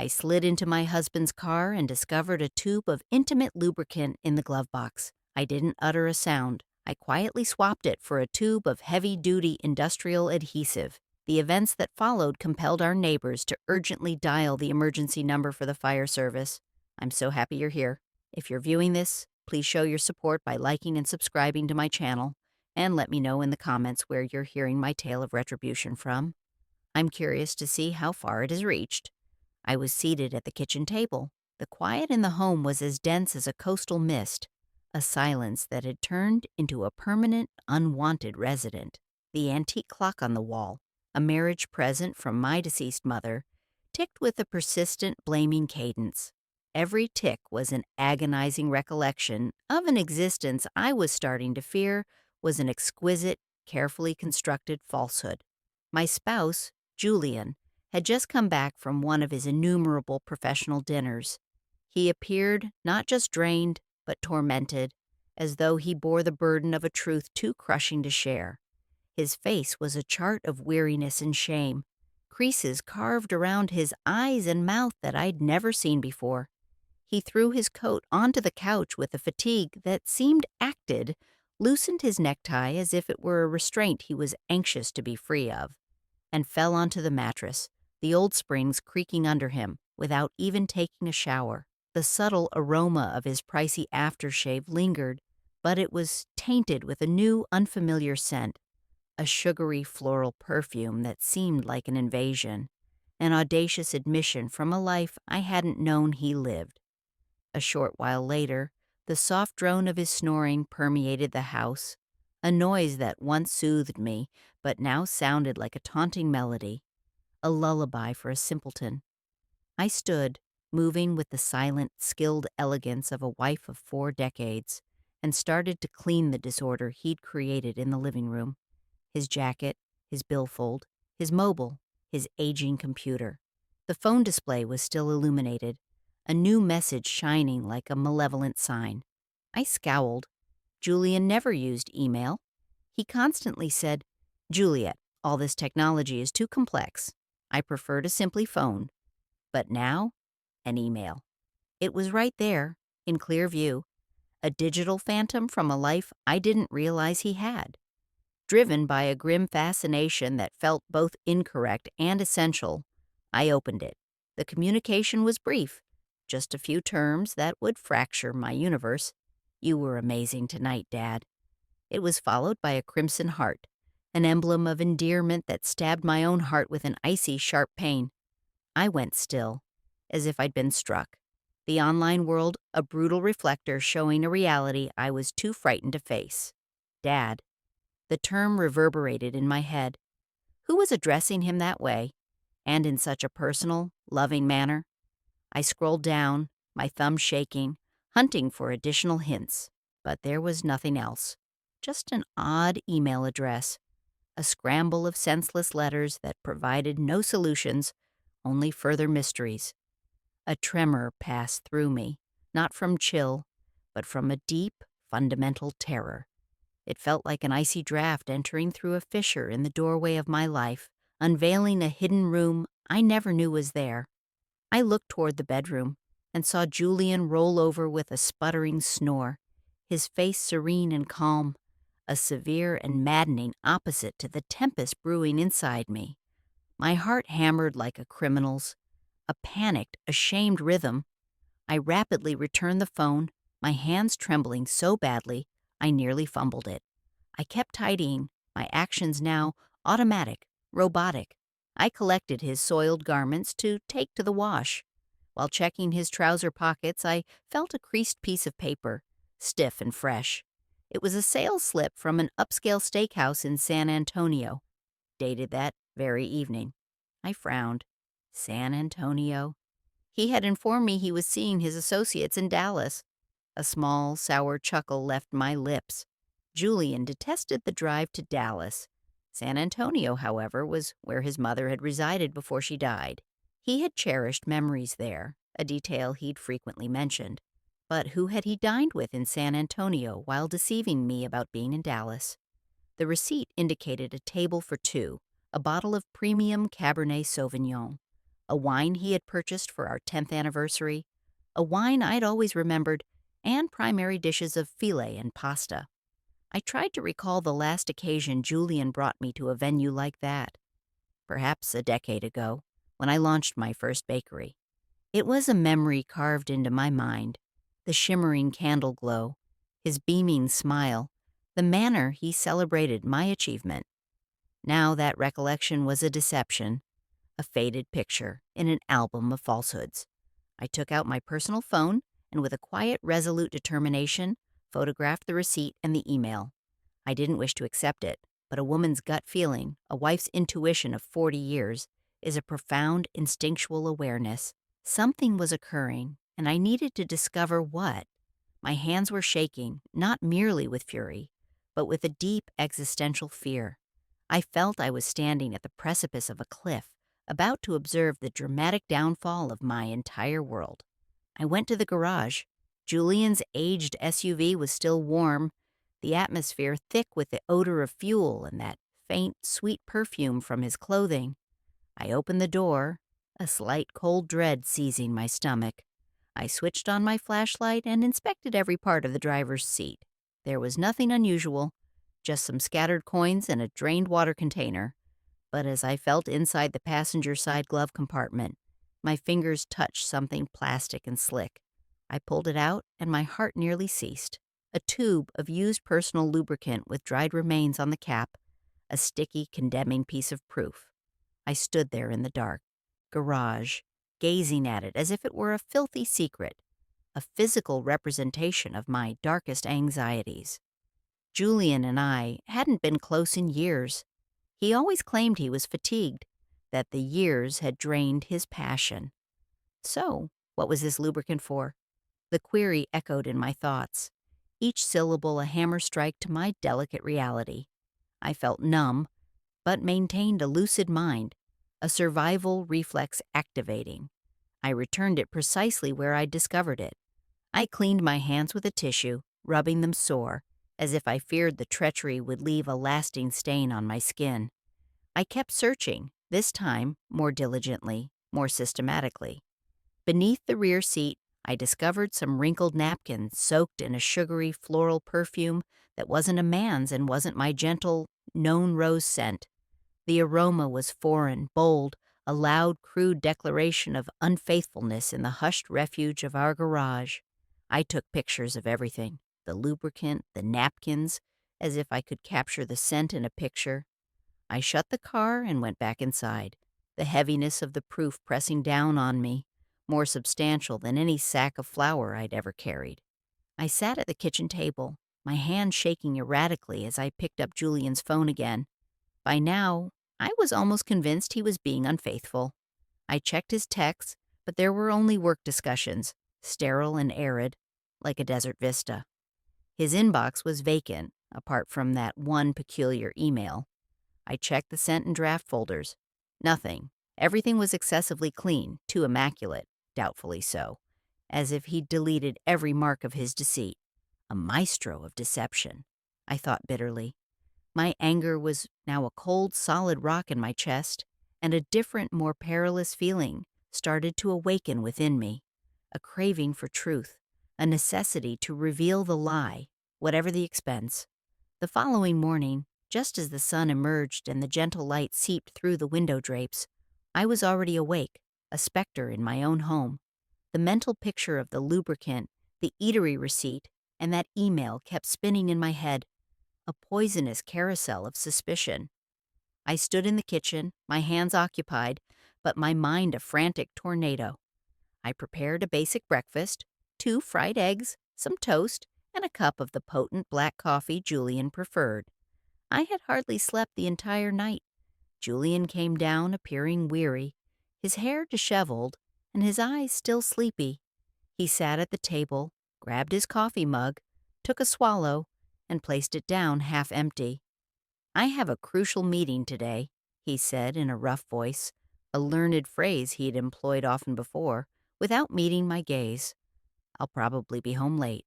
I slid into my husband's car and discovered a tube of intimate lubricant in the glove box. I didn't utter a sound. I quietly swapped it for a tube of heavy-duty industrial adhesive. The events that followed compelled our neighbors to urgently dial the emergency number for the fire service. I'm so happy you're here. If you're viewing this, please show your support by liking and subscribing to my channel, and let me know in the comments where you're hearing my tale of retribution from. I'm curious to see how far it has reached. I was seated at the kitchen table. The quiet in the home was as dense as a coastal mist, a silence that had turned into a permanent, unwanted resident. The antique clock on the wall, a marriage present from my deceased mother, ticked with a persistent, blaming cadence. Every tick was an agonizing recollection of an existence I was starting to fear was an exquisite, carefully constructed falsehood. My spouse, Julian, had just come back from one of his innumerable professional dinners. He appeared not just drained, but tormented, as though he bore the burden of a truth too crushing to share. His face was a chart of weariness and shame, creases carved around his eyes and mouth that I'd never seen before. He threw his coat onto the couch with a fatigue that seemed acted, loosened his necktie as if it were a restraint he was anxious to be free of, and fell onto the mattress, the old springs creaking under him, without even taking a shower. The subtle aroma of his pricey aftershave lingered, but it was tainted with a new, unfamiliar scent, a sugary floral perfume that seemed like an invasion, an audacious admission from a life I hadn't known he lived. A short while later, the soft drone of his snoring permeated the house, a noise that once soothed me, but now sounded like a taunting melody, a lullaby for a simpleton. I stood, moving with the silent, skilled elegance of a wife of 4 decades, and started to clean the disorder he'd created in the living room. His jacket, his billfold, his mobile, his aging computer. The phone display was still illuminated, a new message shining like a malevolent sign. I scowled. Julian never used email. He constantly said, "Juliet, all this technology is too complex. I prefer to simply phone." But now, an email. It was right there, in clear view, a digital phantom from a life I didn't realize he had. Driven by a grim fascination that felt both incorrect and essential, I opened it. The communication was brief, just a few terms that would fracture my universe. "You were amazing tonight, Dad." It was followed by a crimson heart, an emblem of endearment that stabbed my own heart with an icy, sharp pain. I went still, as if I'd been struck. The online world, a brutal reflector showing a reality I was too frightened to face. Dad. The term reverberated in my head. Who was addressing him that way, and in such a personal, loving manner? I scrolled down, my thumb shaking, hunting for additional hints, but there was nothing else. Just an odd email address, a scramble of senseless letters that provided no solutions, only further mysteries. A tremor passed through me, not from chill, but from a deep, fundamental terror. It felt like an icy draft entering through a fissure in the doorway of my life, unveiling a hidden room I never knew was there. I looked toward the bedroom and saw Julian roll over with a sputtering snore, his face serene and calm, a severe and maddening opposite to the tempest brewing inside me. My heart hammered like a criminal's, a panicked, ashamed rhythm. I rapidly returned the phone, my hands trembling so badly I nearly fumbled it. I kept tidying, my actions now automatic, robotic. I collected his soiled garments to take to the wash. While checking his trouser pockets, I felt a creased piece of paper, stiff and fresh. It was a sales slip from an upscale steakhouse in San Antonio, dated that very evening. I frowned. San Antonio? He had informed me he was seeing his associates in Dallas. A small, sour chuckle left my lips. Julian detested the drive to Dallas. San Antonio, however, was where his mother had resided before she died. He had cherished memories there, a detail he'd frequently mentioned. But who had he dined with in San Antonio while deceiving me about being in Dallas? The receipt indicated a table for 2, a bottle of premium Cabernet Sauvignon, a wine he had purchased for our 10th anniversary, a wine I'd always remembered, and primary dishes of filet and pasta. I tried to recall the last occasion Julian brought me to a venue like that, perhaps a decade ago, when I launched my first bakery. It was a memory carved into my mind, the shimmering candle glow, his beaming smile, the manner he celebrated my achievement. Now that recollection was a deception, a faded picture in an album of falsehoods. I took out my personal phone and, with a quiet, resolute determination, photographed the receipt and the email. I didn't wish to accept it, but a woman's gut feeling, a wife's intuition of 40 years, is a profound instinctual awareness. Something was occurring, and I needed to discover what. My hands were shaking, not merely with fury, but with a deep existential fear. I felt I was standing at the precipice of a cliff, about to observe the dramatic downfall of my entire world. I went to the garage. Julian's aged SUV was still warm, the atmosphere thick with the odor of fuel and that faint, sweet perfume from his clothing. I opened the door, a slight cold dread seizing my stomach. I switched on my flashlight and inspected every part of the driver's seat. There was nothing unusual, just some scattered coins and a drained water container. But as I felt inside the passenger side glove compartment, my fingers touched something plastic and slick. I pulled it out, and my heart nearly ceased. A tube of used personal lubricant with dried remains on the cap, a sticky, condemning piece of proof. I stood there in the dark garage, gazing at it as if it were a filthy secret, a physical representation of my darkest anxieties. Julian and I hadn't been close in years. He always claimed he was fatigued, that the years had drained his passion. So, what was this lubricant for? The query echoed in my thoughts, each syllable a hammer strike to my delicate reality. I felt numb, but maintained a lucid mind, a survival reflex activating. I returned it precisely where I'd discovered it. I cleaned my hands with a tissue, rubbing them sore, as if I feared the treachery would leave a lasting stain on my skin. I kept searching, this time more diligently, more systematically. Beneath the rear seat, I discovered some wrinkled napkins soaked in a sugary floral perfume that wasn't a man's and wasn't my gentle, known rose scent. The aroma was foreign, bold, a loud, crude declaration of unfaithfulness in the hushed refuge of our garage. I took pictures of everything, the lubricant, the napkins, as if I could capture the scent in a picture. I shut the car and went back inside, the heaviness of the proof pressing down on me, more substantial than any sack of flour I'd ever carried. I sat at the kitchen table, my hand shaking erratically as I picked up Julian's phone again. By now, I was almost convinced he was being unfaithful. I checked his texts, but there were only work discussions, sterile and arid, like a desert vista. His inbox was vacant, apart from that one peculiar email. I checked the sent and draft folders. Nothing. Everything was excessively clean, too immaculate, doubtfully so, as if he'd deleted every mark of his deceit. A maestro of deception, I thought bitterly. My anger was now a cold, solid rock in my chest, and a different, more perilous feeling started to awaken within me. A craving for truth, a necessity to reveal the lie, whatever the expense. The following morning, just as the sun emerged and the gentle light seeped through the window drapes, I was already awake, a specter in my own home. The mental picture of the lubricant, the eatery receipt, and that email kept spinning in my head, a poisonous carousel of suspicion. I stood in the kitchen, my hands occupied, but my mind a frantic tornado. I prepared a basic breakfast, 2 fried eggs, some toast, and a cup of the potent black coffee Julian preferred. I had hardly slept the entire night. Julian came down appearing weary, his hair disheveled, and his eyes still sleepy. He sat at the table, grabbed his coffee mug, took a swallow, and placed it down half empty. "I have a crucial meeting today," he said in a rough voice, a learned phrase he had employed often before, without meeting my gaze. "I'll probably be home late."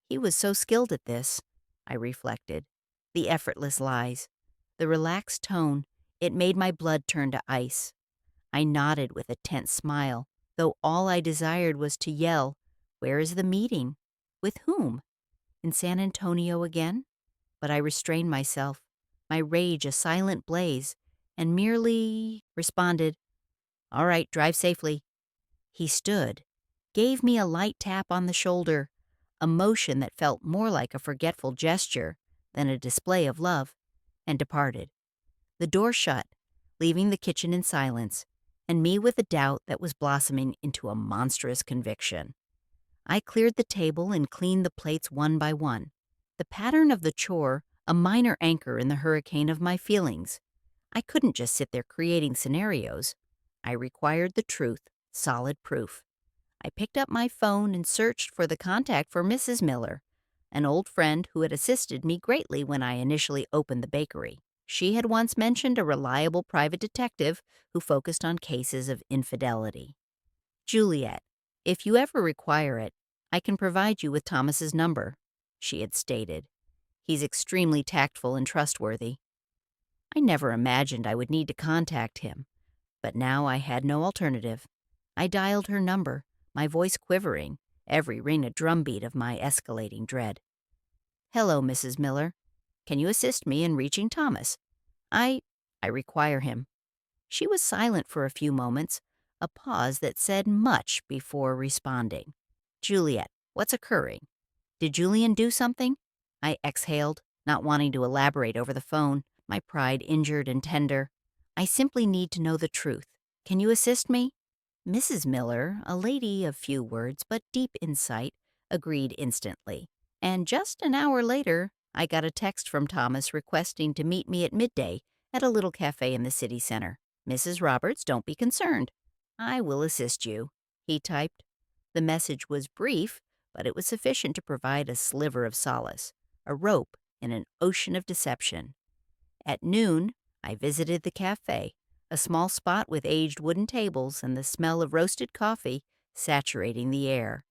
He was so skilled at this, I reflected. The effortless lies, the relaxed tone, it made my blood turn to ice. I nodded with a tense smile, though all I desired was to yell, "Where is the meeting? With whom? In San Antonio again?" But I restrained myself, my rage a silent blaze, and merely responded, "All right, drive safely." He stood, gave me a light tap on the shoulder, a motion that felt more like a forgetful gesture than a display of love, and departed. The door shut, leaving the kitchen in silence, and me with a doubt that was blossoming into a monstrous conviction. I cleared the table and cleaned the plates one by one, the pattern of the chore a minor anchor in the hurricane of my feelings. I couldn't just sit there creating scenarios. I required the truth, solid proof. I picked up my phone and searched for the contact for Mrs. Miller, an old friend who had assisted me greatly when I initially opened the bakery. She had once mentioned a reliable private detective who focused on cases of infidelity. "Juliet, if you ever require it, I can provide you with Thomas's number," she had stated. "He's extremely tactful and trustworthy." I never imagined I would need to contact him, but now I had no alternative. I dialed her number, my voice quivering, every ring a drumbeat of my escalating dread. "Hello, Mrs. Miller. Can you assist me in reaching Thomas? I require him." She was silent for a few moments, a pause that said much before responding. "Juliet, what's occurring? Did Julian do something?" I exhaled, not wanting to elaborate over the phone, my pride injured and tender. "I simply need to know the truth. Can you assist me?" Mrs. Miller, a lady of few words but deep insight, agreed instantly. And just an hour later, I got a text from Thomas requesting to meet me at midday at a little cafe in the city center. "Mrs. Roberts, don't be concerned. I will assist you," he typed. The message was brief, but it was sufficient to provide a sliver of solace, a rope in an ocean of deception. At noon, I visited the cafe, a small spot with aged wooden tables and the smell of roasted coffee saturating the air.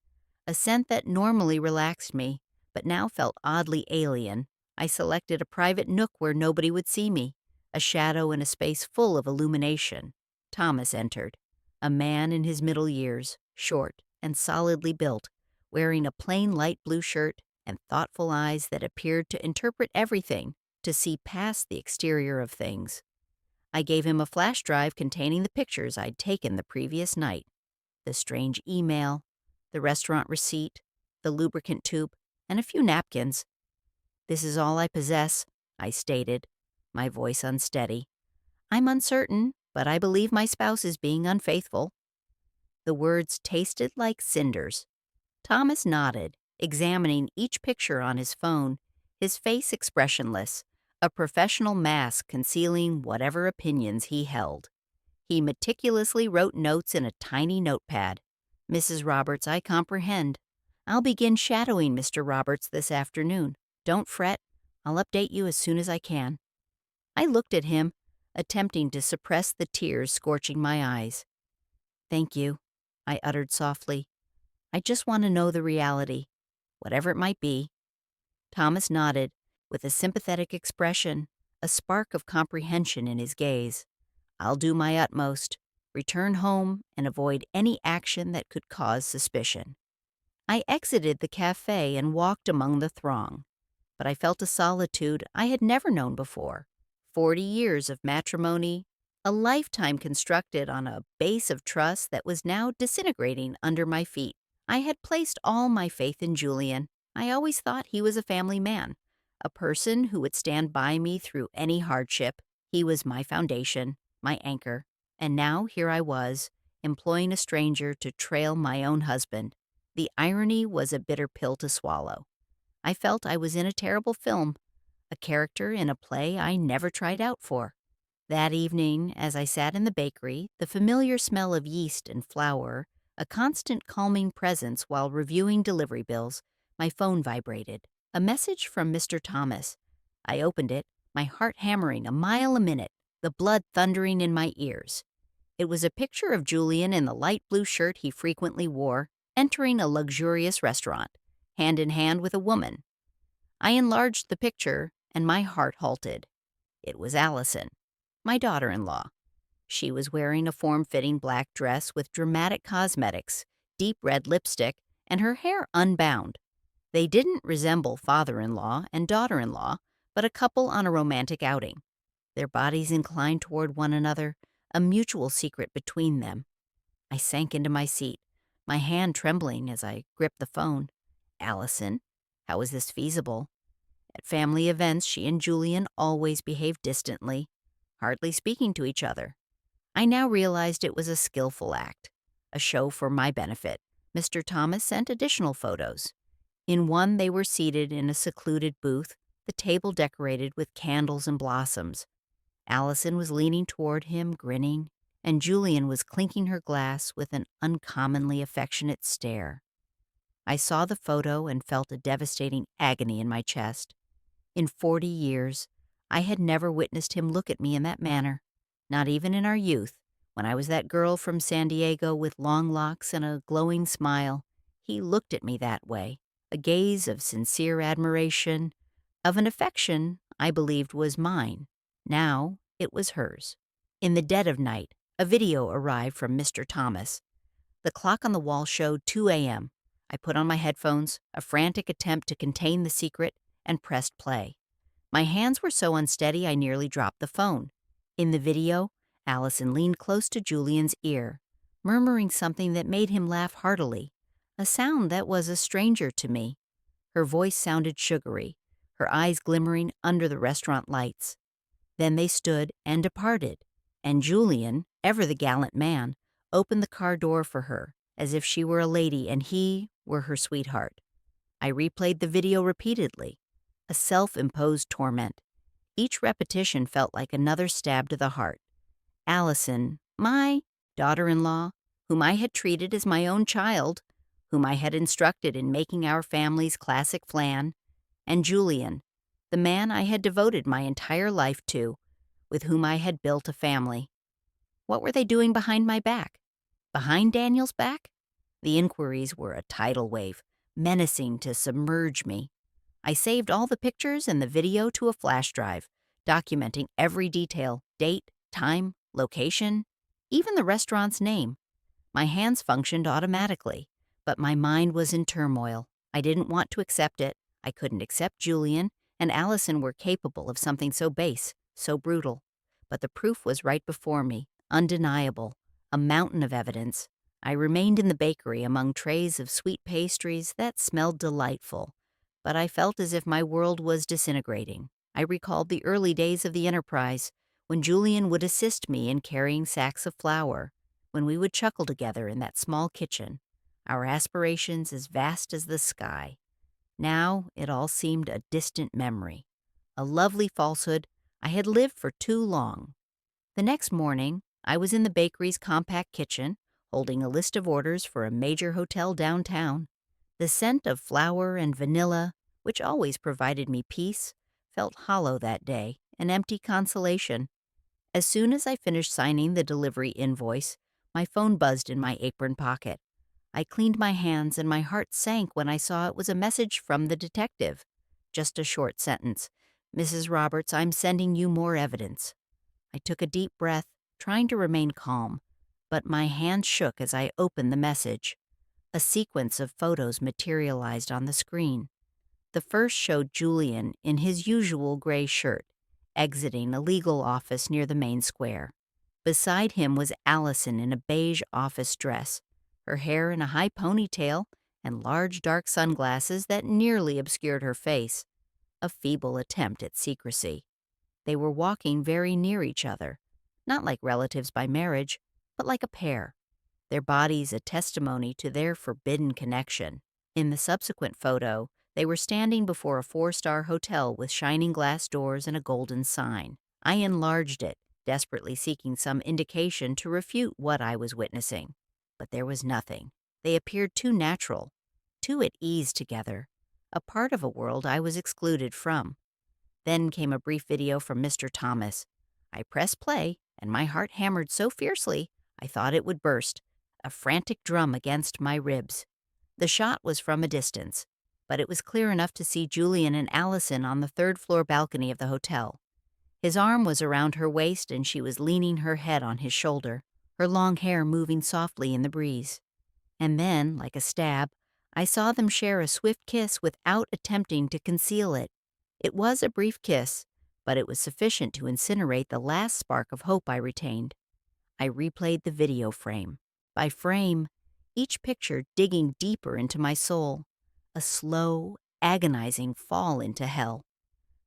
A scent that normally relaxed me, but now felt oddly alien. I selected a private nook where nobody would see me, a shadow in a space full of illumination. Thomas entered, a man in his middle years, short and solidly built, wearing a plain light blue shirt and thoughtful eyes that appeared to interpret everything, to see past the exterior of things. I gave him a flash drive containing the pictures I'd taken the previous night, the strange email, the restaurant receipt, the lubricant tube, and a few napkins. "This is all I possess," I stated, my voice unsteady. "I'm uncertain, but I believe my spouse is being unfaithful." The words tasted like cinders. Thomas nodded, examining each picture on his phone, his face expressionless, a professional mask concealing whatever opinions he held. He meticulously wrote notes in a tiny notepad. "Mrs. Roberts, I comprehend. I'll begin shadowing Mr. Roberts this afternoon. Don't fret. I'll update you as soon as I can." I looked at him, attempting to suppress the tears scorching my eyes. "Thank you," I uttered softly. "I just want to know the reality, whatever it might be." Thomas nodded, with a sympathetic expression, a spark of comprehension in his gaze. "I'll do my utmost, return home, and avoid any action that could cause suspicion." I exited the cafe and walked among the throng, but I felt a solitude I had never known before. 40 years of matrimony, a lifetime constructed on a base of trust that was now disintegrating under my feet. I had placed all my faith in Julian. I always thought he was a family man, a person who would stand by me through any hardship. He was my foundation, my anchor, and now here I was, employing a stranger to trail my own husband. The irony was a bitter pill to swallow. I felt I was in a terrible film, a character in a play I never tried out for. That evening, as I sat in the bakery, the familiar smell of yeast and flour, a constant calming presence while reviewing delivery bills, my phone vibrated. A message from Mr. Thomas. I opened it, my heart hammering a mile a minute, the blood thundering in my ears. It was a picture of Julian in the light blue shirt he frequently wore, entering a luxurious restaurant, hand in hand with a woman. I enlarged the picture, and my heart halted. It was Allison, my daughter-in-law. She was wearing a form-fitting black dress with dramatic cosmetics, deep red lipstick, and her hair unbound. They didn't resemble father-in-law and daughter-in-law, but a couple on a romantic outing. Their bodies inclined toward one another, a mutual secret between them. I sank into my seat, my hand trembling as I gripped the phone. Allison, how was this feasible? At family events, she and Julian always behaved distantly, hardly speaking to each other. I now realized it was a skillful act, a show for my benefit. Mr. Thomas sent additional photos. In one, they were seated in a secluded booth, the table decorated with candles and blossoms. Allison was leaning toward him, grinning, and Julian was clinking her glass with an uncommonly affectionate stare. I saw the photo and felt a devastating agony in my chest. In 40 years, I had never witnessed him look at me in that manner, not even in our youth, when I was that girl from San Diego with long locks and a glowing smile. He looked at me that way, a gaze of sincere admiration, of an affection I believed was mine. Now it was hers. In the dead of night, a video arrived from Mr. Thomas. The clock on the wall showed 2 a.m. I put on my headphones, a frantic attempt to contain the secret, and pressed play. My hands were so unsteady I nearly dropped the phone. In the video, Allison leaned close to Julian's ear, murmuring something that made him laugh heartily, a sound that was a stranger to me. Her voice sounded sugary, her eyes glimmering under the restaurant lights. Then they stood and departed, and Julian, ever the gallant man, opened the car door for her, as if she were a lady and he were her sweetheart. I replayed the video repeatedly, a self-imposed torment. Each repetition felt like another stab to the heart. Allison, my daughter-in-law, whom I had treated as my own child, whom I had instructed in making our family's classic flan, and Julian, the man I had devoted my entire life to, with whom I had built a family. What were they doing behind my back? Behind Daniel's back? The inquiries were a tidal wave, menacing to submerge me. I saved all the pictures and the video to a flash drive, documenting every detail, date, time, location, even the restaurant's name. My hands functioned automatically, but my mind was in turmoil. I didn't want to accept it. I couldn't accept Julian, and Allison were capable of something so base, so brutal. But the proof was right before me, undeniable, a mountain of evidence. I remained in the bakery among trays of sweet pastries that smelled delightful, but I felt as if my world was disintegrating. I recalled the early days of the enterprise, when Julian would assist me in carrying sacks of flour, when we would chuckle together in that small kitchen, our aspirations as vast as the sky. Now it all seemed a distant memory, a lovely falsehood I had lived for too long. The next morning, I was in the bakery's compact kitchen, holding a list of orders for a major hotel downtown. The scent of flour and vanilla, which always provided me peace, felt hollow that day, an empty consolation. As soon as I finished signing the delivery invoice, my phone buzzed in my apron pocket. I cleaned my hands and my heart sank when I saw it was a message from the detective. Just a short sentence. "Mrs. Roberts, I'm sending you more evidence." I took a deep breath, trying to remain calm, but my hand shook as I opened the message. A sequence of photos materialized on the screen. The first showed Julian in his usual gray shirt, exiting a legal office near the main square. Beside him was Allison in a beige office dress, her hair in a high ponytail and large dark sunglasses that nearly obscured her face, a feeble attempt at secrecy. They were walking very near each other, not like relatives by marriage, but like a pair, their bodies a testimony to their forbidden connection. In the subsequent photo, they were standing before a 4-star hotel with shining glass doors and a golden sign. I enlarged it, desperately seeking some indication to refute what I was witnessing. But there was nothing. They appeared too natural, too at ease together, a part of a world I was excluded from. Then came a brief video from Mr. Thomas. I pressed play, and my heart hammered so fiercely I thought it would burst, a frantic drum against my ribs. The shot was from a distance, but it was clear enough to see Julian and Allison on the third-floor balcony of the hotel. His arm was around her waist and she was leaning her head on his shoulder, her long hair moving softly in the breeze. And then, like a stab, I saw them share a swift kiss without attempting to conceal it. It was a brief kiss, but it was sufficient to incinerate the last spark of hope I retained. I replayed the video frame by frame, each picture digging deeper into my soul, a slow, agonizing fall into hell.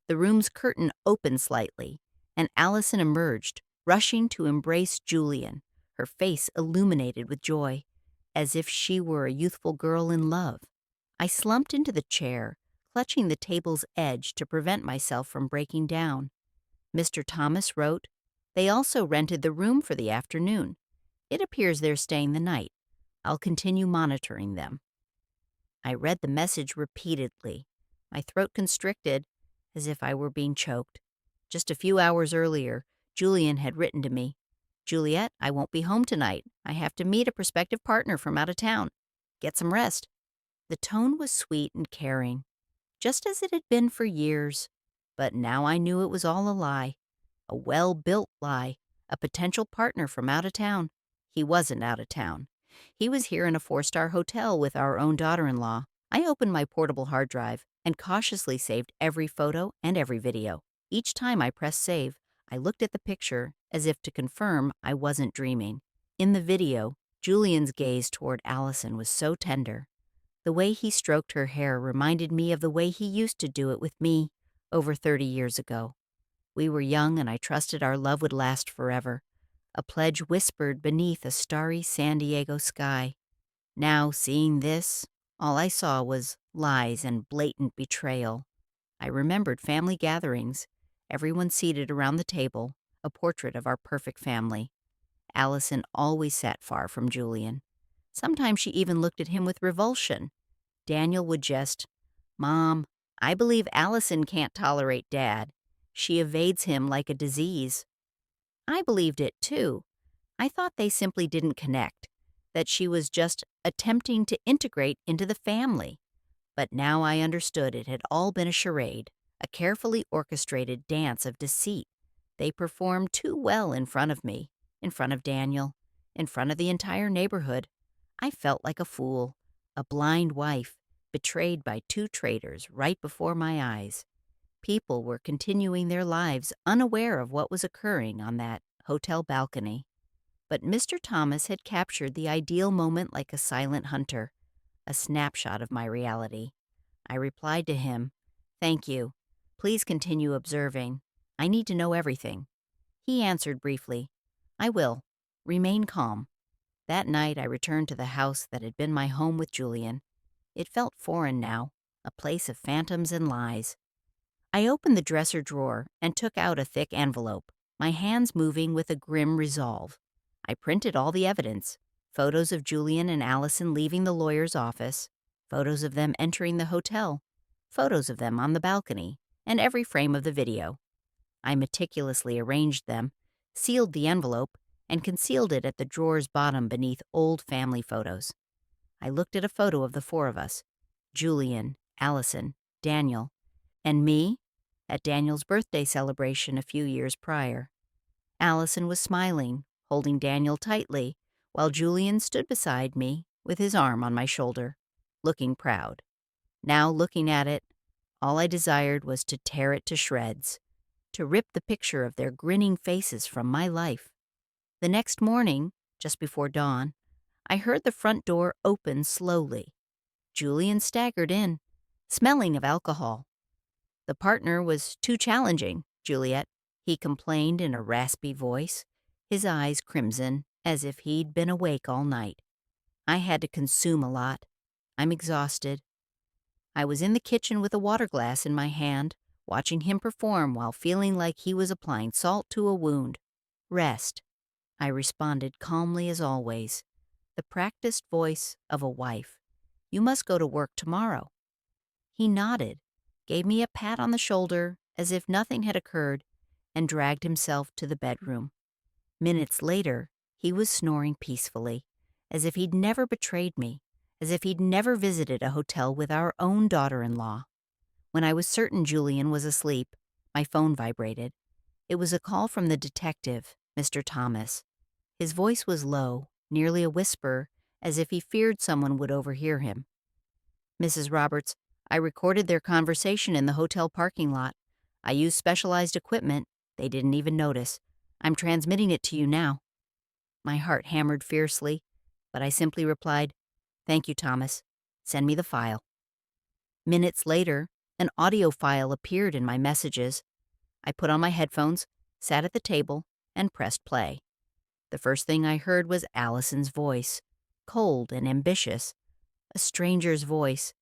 The room's curtain opened slightly, and Allison emerged, rushing to embrace Julian, her face illuminated with joy, as if she were a youthful girl in love. I slumped into the chair, clutching the table's edge to prevent myself from breaking down. Mr. Thomas wrote, "They also rented the room for the afternoon. It appears they're staying the night. I'll continue monitoring them." I read the message repeatedly, my throat constricted, as if I were being choked. Just a few hours earlier, Julian had written to me, "Juliet, I won't be home tonight. I have to meet a prospective partner from out of town. Get some rest." The tone was sweet and caring, just as it had been for years. But now I knew it was all a lie, a well-built lie, a potential partner from out of town. He wasn't out of town. He was here in a 4-star hotel with our own daughter-in-law. I opened my portable hard drive and cautiously saved every photo and every video. Each time I pressed save, I looked at the picture as if to confirm I wasn't dreaming. In the video, Julian's gaze toward Allison was so tender. The way he stroked her hair reminded me of the way he used to do it with me over 30 years ago. We were young and I trusted our love would last forever, a pledge whispered beneath a starry San Diego sky. Now, seeing this, all I saw was lies and blatant betrayal. I remembered family gatherings, everyone seated around the table, a portrait of our perfect family. Allison always sat far from Julian. Sometimes she even looked at him with revulsion. Daniel would jest, "Mom, I believe Allison can't tolerate Dad. She evades him like a disease." I believed it too. I thought they simply didn't connect, that she was just attempting to integrate into the family. But now I understood it had all been a charade, a carefully orchestrated dance of deceit. They performed too well in front of me, in front of Daniel, in front of the entire neighborhood. I felt like a fool, a blind wife, betrayed by 2 traitors right before my eyes. People were continuing their lives unaware of what was occurring on that hotel balcony. But Mr. Thomas had captured the ideal moment like a silent hunter, a snapshot of my reality. I replied to him, "Thank you. Please continue observing. I need to know everything." He answered briefly, "I will. Remain calm." That night I returned to the house that had been my home with Julian. It felt foreign now, a place of phantoms and lies. I opened the dresser drawer and took out a thick envelope, my hands moving with a grim resolve. I printed all the evidence, photos of Julian and Allison leaving the lawyer's office, photos of them entering the hotel, photos of them on the balcony, and every frame of the video. I meticulously arranged them, sealed the envelope, and concealed it at the drawer's bottom beneath old family photos. I looked at a photo of the 4 of us, Julian, Allison, Daniel, and me at Daniel's birthday celebration a few years prior. Allison was smiling, holding Daniel tightly, while Julian stood beside me with his arm on my shoulder, looking proud. Now, looking at it, all I desired was to tear it to shreds, to rip the picture of their grinning faces from my life. The next morning, just before dawn, I heard the front door open slowly. Julian staggered in, smelling of alcohol. "The partner was too challenging, Juliet," he complained in a raspy voice, his eyes crimson, as if he'd been awake all night. "I had to consume a lot. I'm exhausted." I was in the kitchen with a water glass in my hand, watching him perform while feeling like he was applying salt to a wound. "Rest," I responded calmly as always, the practiced voice of a wife. "You must go to work tomorrow." He nodded, gave me a pat on the shoulder as if nothing had occurred, and dragged himself to the bedroom. Minutes later, he was snoring peacefully, as if he'd never betrayed me, as if he'd never visited a hotel with our own daughter-in-law. When I was certain Julian was asleep, my phone vibrated. It was a call from the detective, Mr. Thomas. His voice was low, nearly a whisper, as if he feared someone would overhear him. "Mrs. Roberts, I recorded their conversation in the hotel parking lot. I used specialized equipment. They didn't even notice. I'm transmitting it to you now." My heart hammered fiercely, but I simply replied, "Thank you, Thomas. Send me the file." Minutes later, an audio file appeared in my messages. I put on my headphones, sat at the table, and pressed play. The first thing I heard was Allison's voice, cold and ambitious, a stranger's voice.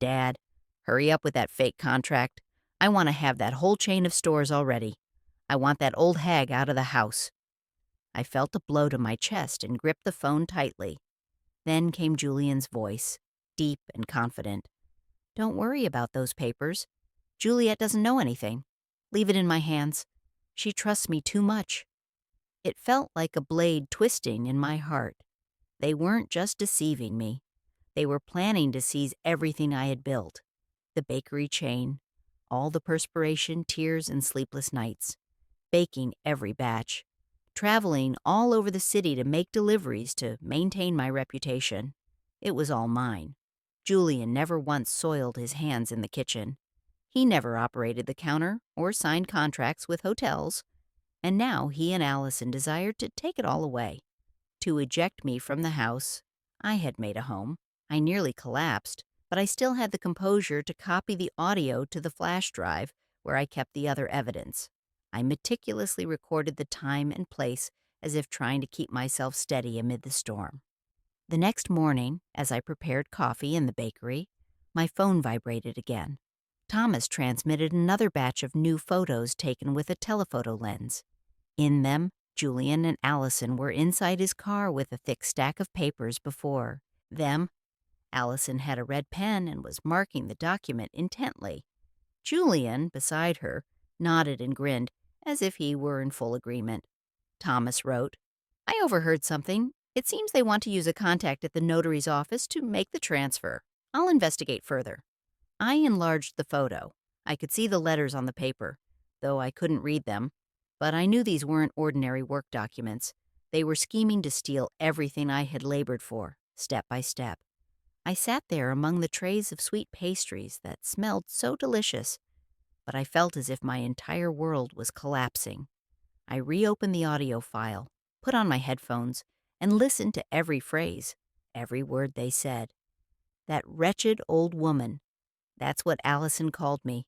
"Dad, hurry up with that fake contract. I want to have that whole chain of stores already. I want that old hag out of the house." I felt a blow to my chest and gripped the phone tightly. Then came Julian's voice, deep and confident. "Don't worry about those papers. Juliet doesn't know anything. Leave it in my hands. She trusts me too much." It felt like a blade twisting in my heart. They weren't just deceiving me. They were planning to seize everything I had built. The bakery chain, all the perspiration, tears, and sleepless nights. Baking every batch. Traveling all over the city to make deliveries to maintain my reputation. It was all mine. Julian never once soiled his hands in the kitchen. He never operated the counter or signed contracts with hotels. And now he and Allison desired to take it all away. To eject me from the house I had made a home. I nearly collapsed, but I still had the composure to copy the audio to the flash drive where I kept the other evidence. I meticulously recorded the time and place as if trying to keep myself steady amid the storm. The next morning, as I prepared coffee in the bakery, my phone vibrated again. Thomas transmitted another batch of new photos taken with a telephoto lens. In them, Julian and Allison were inside his car with a thick stack of papers before them. Allison had a red pen and was marking the document intently. Julian, beside her, nodded and grinned, as if he were in full agreement. Thomas wrote, "I overheard something. It seems they want to use a contact at the notary's office to make the transfer. I'll investigate further." I enlarged the photo. I could see the letters on the paper, though I couldn't read them. But I knew these weren't ordinary work documents. They were scheming to steal everything I had labored for, step by step. I sat there among the trays of sweet pastries that smelled so delicious, but I felt as if my entire world was collapsing. I reopened the audio file, put on my headphones, and listened to every phrase, every word they said. That wretched old woman. That's what Allison called me.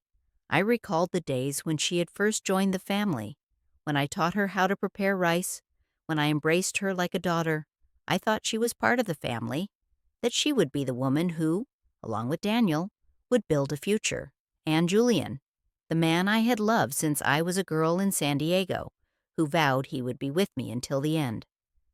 I recalled the days when she had first joined the family, when I taught her how to prepare rice, when I embraced her like a daughter. I thought she was part of the family, that she would be the woman who, along with Daniel, would build a future, and Julian, the man I had loved since I was a girl in San Diego, who vowed he would be with me until the end.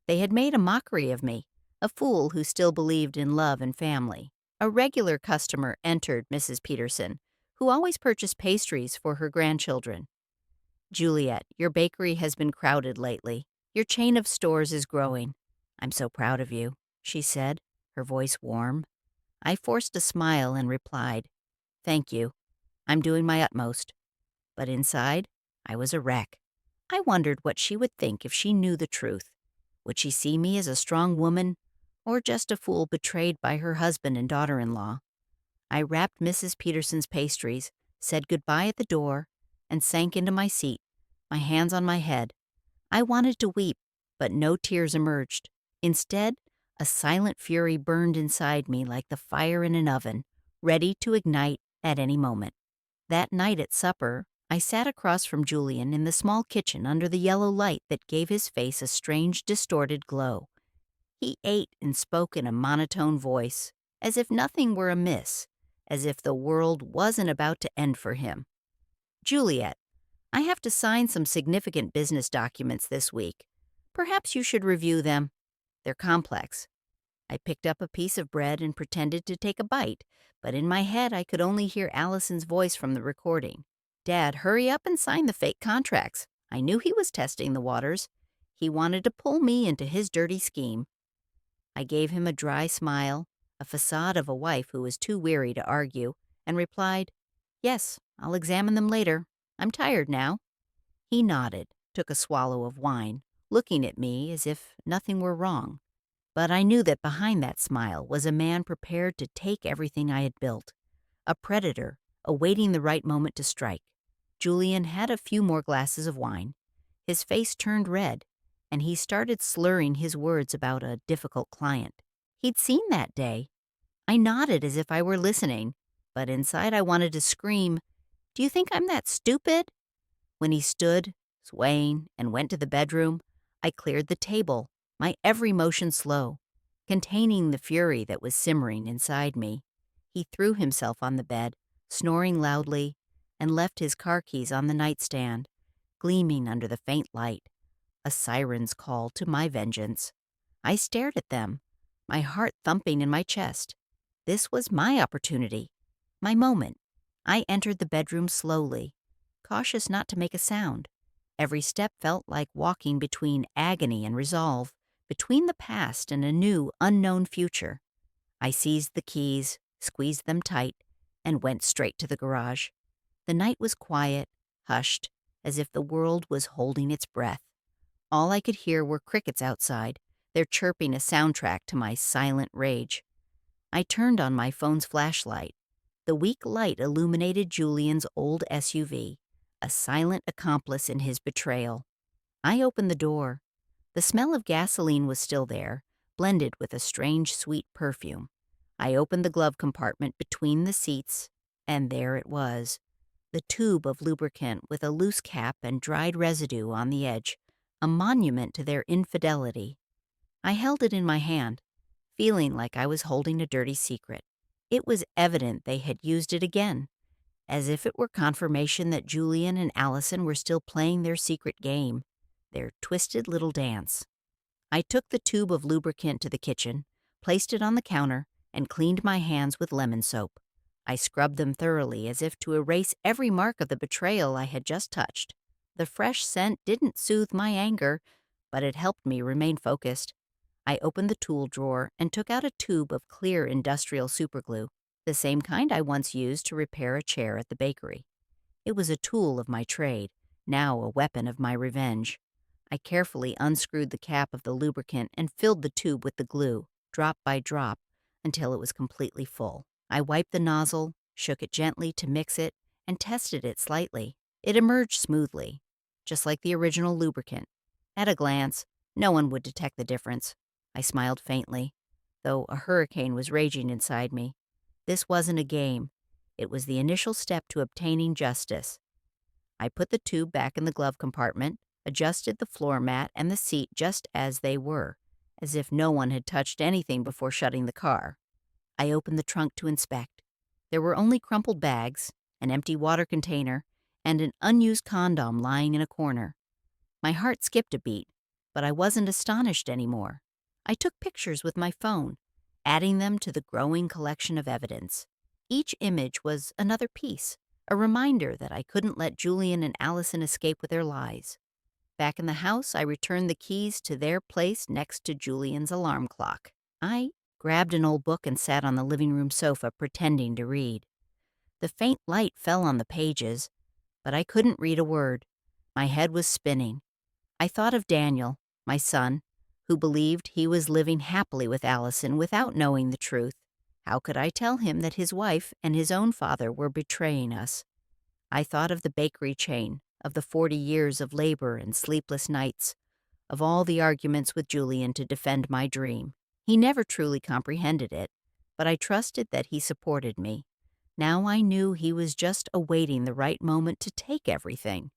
They had made a mockery of me, a fool who still believed in love and family. A regular customer entered Mrs. Peterson, who always purchased pastries for her grandchildren. "Juliet, your bakery has been crowded lately. Your chain of stores is growing. I'm so proud of you," she said, her voice warm. I forced a smile and replied, "Thank you. I'm doing my utmost." But inside, I was a wreck. I wondered what she would think if she knew the truth. Would she see me as a strong woman, or just a fool betrayed by her husband and daughter-in-law? I wrapped Mrs. Peterson's pastries, said goodbye at the door, and sank into my seat, my hands on my head. I wanted to weep, but no tears emerged. Instead, a silent fury burned inside me like the fire in an oven, ready to ignite at any moment. That night at supper, I sat across from Julian in the small kitchen under the yellow light that gave his face a strange, distorted glow. He ate and spoke in a monotone voice, as if nothing were amiss, as if the world wasn't about to end for him. "Juliet, I have to sign some significant business documents this week. Perhaps you should review them. They're complex." I picked up a piece of bread and pretended to take a bite, but in my head I could only hear Allison's voice from the recording. "Dad, hurry up and sign the fake contracts." I knew he was testing the waters. He wanted to pull me into his dirty scheme. I gave him a dry smile, a facade of a wife who was too weary to argue, and replied, "Yes, I'll examine them later. I'm tired now." He nodded, took a swallow of wine, looking at me as if nothing were wrong. But I knew that behind that smile was a man prepared to take everything I had built, a predator awaiting the right moment to strike. Julian had a few more glasses of wine. His face turned red, and he started slurring his words about a difficult client he'd seen that day. I nodded as if I were listening, but inside I wanted to scream, "Do you think I'm that stupid?" When he stood, swaying, and went to the bedroom, I cleared the table, my every motion slow, containing the fury that was simmering inside me. He threw himself on the bed, snoring loudly, and left his car keys on the nightstand, gleaming under the faint light, a siren's call to my vengeance. I stared at them, my heart thumping in my chest. This was my opportunity, my moment. I entered the bedroom slowly, cautious not to make a sound. Every step felt like walking between agony and resolve, between the past and a new, unknown future. I seized the keys, squeezed them tight, and went straight to the garage. The night was quiet, hushed, as if the world was holding its breath. All I could hear were crickets outside, their chirping a soundtrack to my silent rage. I turned on my phone's flashlight. The weak light illuminated Julian's old SUV, a silent accomplice in his betrayal. I opened the door. The smell of gasoline was still there, blended with a strange sweet perfume. I opened the glove compartment between the seats, and there it was, the tube of lubricant with a loose cap and dried residue on the edge, a monument to their infidelity. I held it in my hand, feeling like I was holding a dirty secret. It was evident they had used it again, as if it were confirmation that Julian and Allison were still playing their secret game, their twisted little dance. I took the tube of lubricant to the kitchen, placed it on the counter, and cleaned my hands with lemon soap. I scrubbed them thoroughly as if to erase every mark of the betrayal I had just touched. The fresh scent didn't soothe my anger, but it helped me remain focused. I opened the tool drawer and took out a tube of clear industrial superglue, the same kind I once used to repair a chair at the bakery. It was a tool of my trade, now a weapon of my revenge. I carefully unscrewed the cap of the lubricant and filled the tube with the glue, drop by drop, until it was completely full. I wiped the nozzle, shook it gently to mix it, and tested it slightly. It emerged smoothly, just like the original lubricant. At a glance, no one would detect the difference. I smiled faintly, though a hurricane was raging inside me. This wasn't a game. It was the initial step to obtaining justice. I put the tube back in the glove compartment, adjusted the floor mat and the seat just as they were, as if no one had touched anything before shutting the car. I opened the trunk to inspect. There were only crumpled bags, an empty water container, and an unused condom lying in a corner. My heart skipped a beat, but I wasn't astonished anymore. I took pictures with my phone, adding them to the growing collection of evidence. Each image was another piece, a reminder that I couldn't let Julian and Allison escape with their lies. Back in the house, I returned the keys to their place next to Julian's alarm clock. I grabbed an old book and sat on the living room sofa pretending to read. The faint light fell on the pages, but I couldn't read a word. My head was spinning. I thought of Daniel, my son, who believed he was living happily with Allison without knowing the truth. How could I tell him that his wife and his own father were betraying us? I thought of the bakery chain, of the 40 years of labor and sleepless nights, of all the arguments with Julian to defend my dream. He never truly comprehended it, but I trusted that he supported me. Now I knew he was just awaiting the right moment to take everything.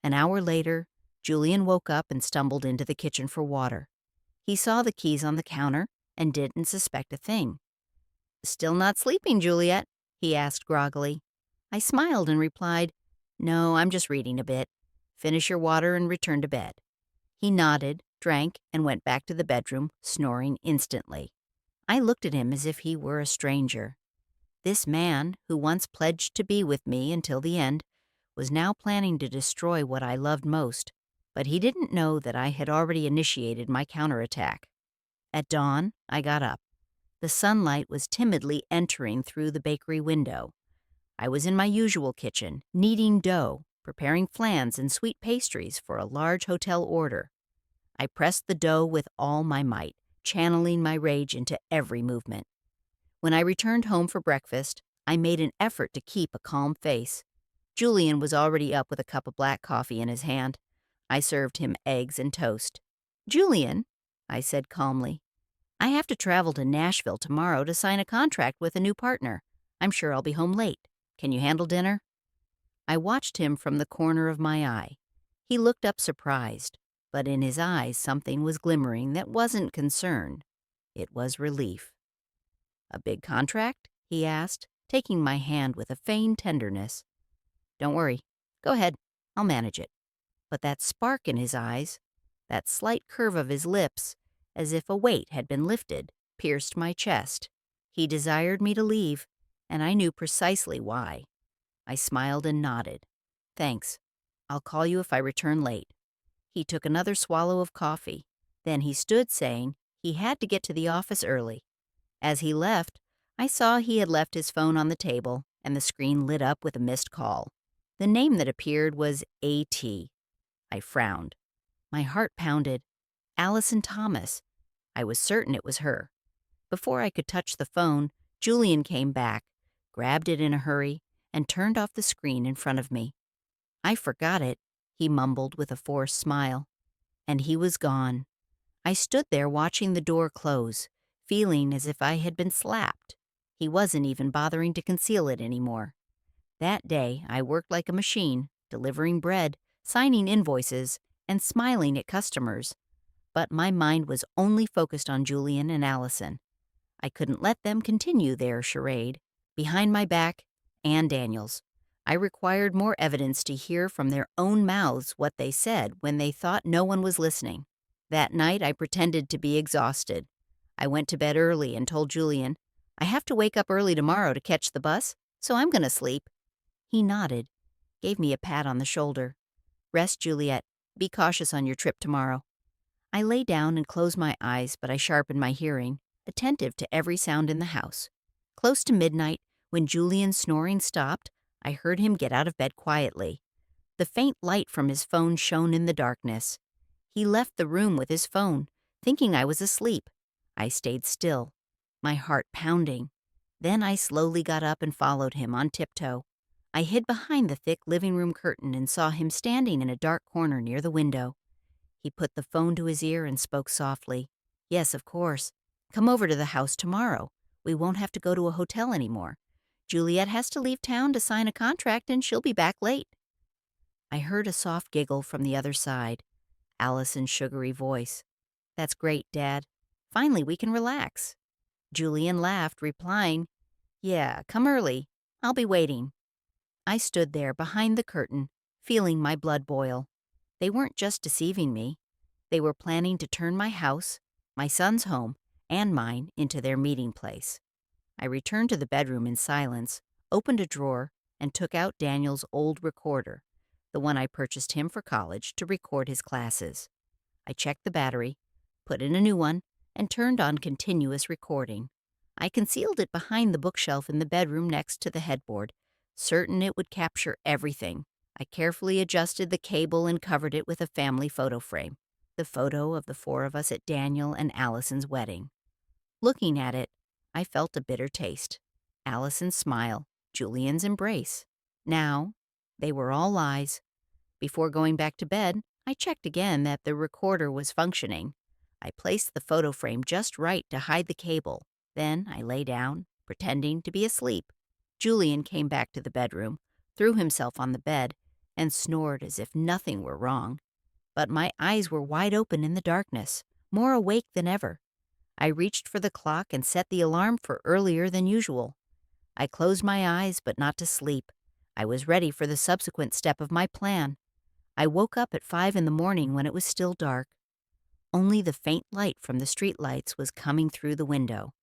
An hour later, Julian woke up and stumbled into the kitchen for water. He saw the keys on the counter and didn't suspect a thing. "Still not sleeping, Juliet?" he asked groggily. I smiled and replied, "No, I'm just reading a bit. Finish your water and return to bed." He nodded, drank, and went back to the bedroom, snoring instantly. I looked at him as if he were a stranger. This man, who once pledged to be with me until the end, was now planning to destroy what I loved most, but he didn't know that I had already initiated my counterattack. At dawn, I got up. The sunlight was timidly entering through the bakery window. I was in my usual kitchen, kneading dough, preparing flans and sweet pastries for a large hotel order. I pressed the dough with all my might, channeling my rage into every movement. When I returned home for breakfast, I made an effort to keep a calm face. Julian was already up with a cup of black coffee in his hand. I served him eggs and toast. "Julian," I said calmly, "I have to travel to Nashville tomorrow to sign a contract with a new partner. I'm sure I'll be home late. Can you handle dinner?" I watched him from the corner of my eye. He looked up surprised, but in his eyes something was glimmering that wasn't concern. It was relief. "A big contract?" he asked, taking my hand with a feigned tenderness. "Don't worry. Go ahead. I'll manage it." But that spark in his eyes, that slight curve of his lips, as if a weight had been lifted, pierced my chest. He desired me to leave, and I knew precisely why. I smiled and nodded. "Thanks. I'll call you if I return late." He took another swallow of coffee. Then he stood, saying he had to get to the office early. As he left, I saw he had left his phone on the table, and the screen lit up with a missed call. The name that appeared was A.T. I frowned. My heart pounded. Allison Thomas. I was certain it was her. Before I could touch the phone, Julian came back, grabbed it in a hurry, and turned off the screen in front of me. "I forgot it," he mumbled with a forced smile. And he was gone. I stood there watching the door close, feeling as if I had been slapped. He wasn't even bothering to conceal it anymore. That day, I worked like a machine, delivering bread, signing invoices, and smiling at customers. But my mind was only focused on Julian and Allison. I couldn't let them continue their charade, behind my back and Daniel's. I required more evidence to hear from their own mouths what they said when they thought no one was listening. That night, I pretended to be exhausted. I went to bed early and told Julian, "I have to wake up early tomorrow to catch the bus, so I'm going to sleep." He nodded, gave me a pat on the shoulder. "Rest, Juliet. Be cautious on your trip tomorrow." I lay down and closed my eyes, but I sharpened my hearing, attentive to every sound in the house. Close to midnight, when Julian's snoring stopped, I heard him get out of bed quietly. The faint light from his phone shone in the darkness. He left the room with his phone, thinking I was asleep. I stayed still, my heart pounding. Then I slowly got up and followed him on tiptoe. I hid behind the thick living room curtain and saw him standing in a dark corner near the window. He put the phone to his ear and spoke softly. "Yes, of course. Come over to the house tomorrow. We won't have to go to a hotel anymore. Juliet has to leave town to sign a contract and she'll be back late." I heard a soft giggle from the other side. Allison's sugary voice. "That's great, Dad. Finally we can relax." Julian laughed, replying, "Yeah, come early. I'll be waiting." I stood there behind the curtain, feeling my blood boil. They weren't just deceiving me. They were planning to turn my house, my son's home, and mine into their meeting place. I returned to the bedroom in silence, opened a drawer, and took out Daniel's old recorder, the one I purchased him for college to record his classes. I checked the battery, put in a new one, and turned on continuous recording. I concealed it behind the bookshelf in the bedroom next to the headboard, certain it would capture everything. I carefully adjusted the cable and covered it with a family photo frame, the photo of the four of us at Daniel and Allison's wedding. Looking at it, I felt a bitter taste. Allison's smile, Julian's embrace. Now, they were all lies. Before going back to bed, I checked again that the recorder was functioning. I placed the photo frame just right to hide the cable. Then I lay down, pretending to be asleep. Julian came back to the bedroom, threw himself on the bed, and snored as if nothing were wrong. But my eyes were wide open in the darkness, more awake than ever. I reached for the clock and set the alarm for earlier than usual. I closed my eyes, but not to sleep. I was ready for the subsequent step of my plan. I woke up at 5 in the morning when it was still dark. Only the faint light from the streetlights was coming through the window.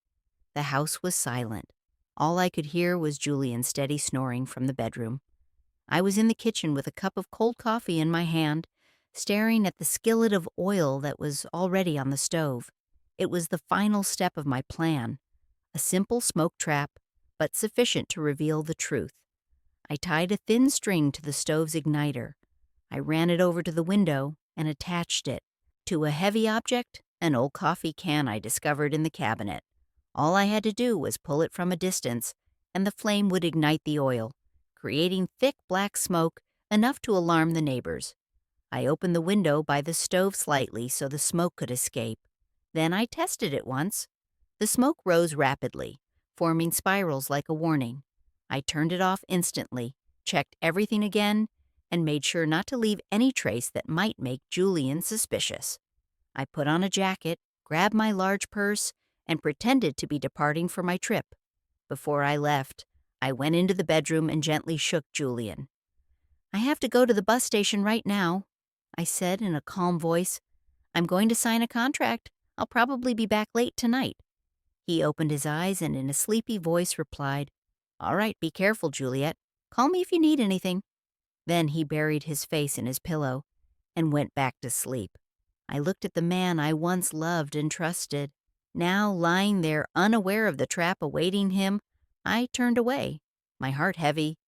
The house was silent. All I could hear was Julian's steady snoring from the bedroom. I was in the kitchen with a cup of cold coffee in my hand, staring at the skillet of oil that was already on the stove. It was the final step of my plan, a simple smoke trap, but sufficient to reveal the truth. I tied a thin string to the stove's igniter. I ran it over to the window and attached it to a heavy object, an old coffee can I discovered in the cabinet. All I had to do was pull it from a distance, and the flame would ignite the oil, creating thick black smoke enough to alarm the neighbors. I opened the window by the stove slightly so the smoke could escape. Then I tested it once. The smoke rose rapidly, forming spirals like a warning. I turned it off instantly, checked everything again, and made sure not to leave any trace that might make Julian suspicious. I put on a jacket, grabbed my large purse, and pretended to be departing for my trip. Before I left, I went into the bedroom and gently shook Julian. "I have to go to the bus station right now," I said in a calm voice. "I'm going to sign a contract. I'll probably be back late tonight." He opened his eyes and in a sleepy voice replied, "All right, be careful, Juliet. Call me if you need anything." Then he buried his face in his pillow and went back to sleep. I looked at the man I once loved and trusted. Now lying there unaware of the trap awaiting him, I turned away, my heart heavy,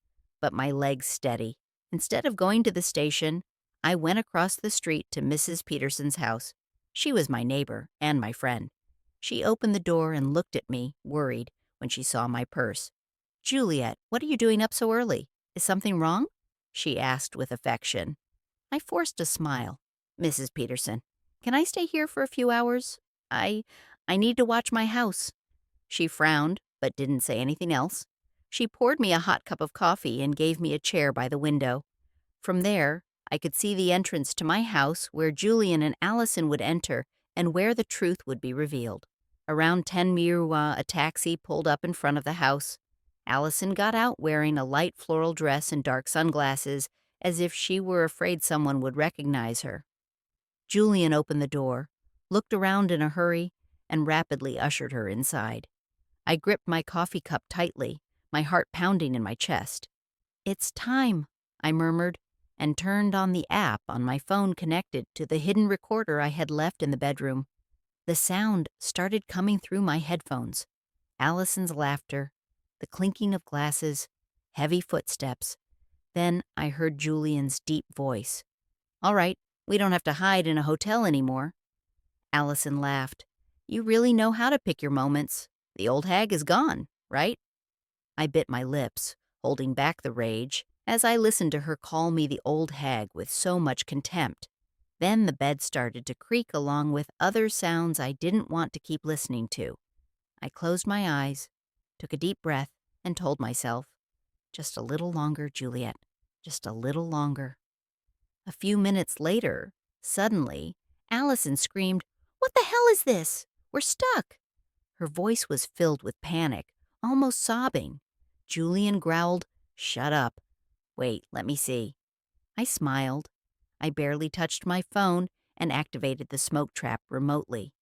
but my legs steady. Instead of going to the station, I went across the street to Mrs. Peterson's house. She was my neighbor and my friend. She opened the door and looked at me, worried, when she saw my purse. "Juliet, what are you doing up so early? Is something wrong?" she asked with affection. I forced a smile. "Mrs. Peterson, can I stay here for a few hours? I need to watch my house." She frowned, but didn't say anything else. She poured me a hot cup of coffee and gave me a chair by the window. From there, I could see the entrance to my house where Julian and Allison would enter and where the truth would be revealed. Around 10 Miruwa, a taxi pulled up in front of the house. Allison got out wearing a light floral dress and dark sunglasses, as if she were afraid someone would recognize her. Julian opened the door, looked around in a hurry, and rapidly ushered her inside. I gripped my coffee cup tightly, my heart pounding in my chest. "It's time," I murmured, and turned on the app on my phone connected to the hidden recorder I had left in the bedroom. The sound started coming through my headphones. Allison's laughter, the clinking of glasses, heavy footsteps. Then I heard Julian's deep voice. "All right, we don't have to hide in a hotel anymore." Allison laughed. "You really know how to pick your moments. The old hag is gone, right?" I bit my lips, holding back the rage, as I listened to her call me the old hag with so much contempt. Then the bed started to creak along with other sounds I didn't want to keep listening to. I closed my eyes, took a deep breath, and told myself, "Just a little longer, Juliet. Just a little longer." A few minutes later, suddenly, Allison screamed, "What the hell is this? We're stuck!" Her voice was filled with panic, almost sobbing. Julian growled, "Shut up. Wait, let me see." I smiled. I barely touched my phone and activated the smoke trap remotely.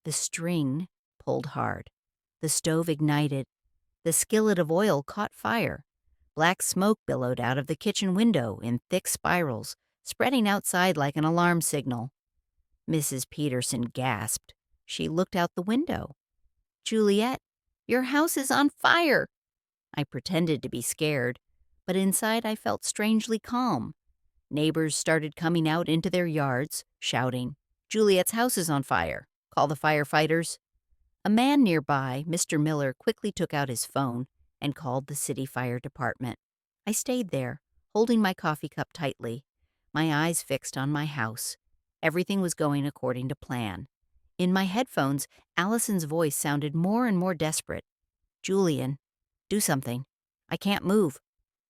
The string pulled hard. The stove ignited. The skillet of oil caught fire. Black smoke billowed out of the kitchen window in thick spirals, spreading outside like an alarm signal. Mrs. Peterson gasped. She looked out the window. "Juliet, your house is on fire!" I pretended to be scared, but inside I felt strangely calm. Neighbors started coming out into their yards, shouting, "Juliet's house is on fire. Call the firefighters." A man nearby, Mr. Miller, quickly took out his phone and called the city fire department. I stayed there, holding my coffee cup tightly, my eyes fixed on my house. Everything was going according to plan. In my headphones, Allison's voice sounded more and more desperate. "Julian, do something. I can't move."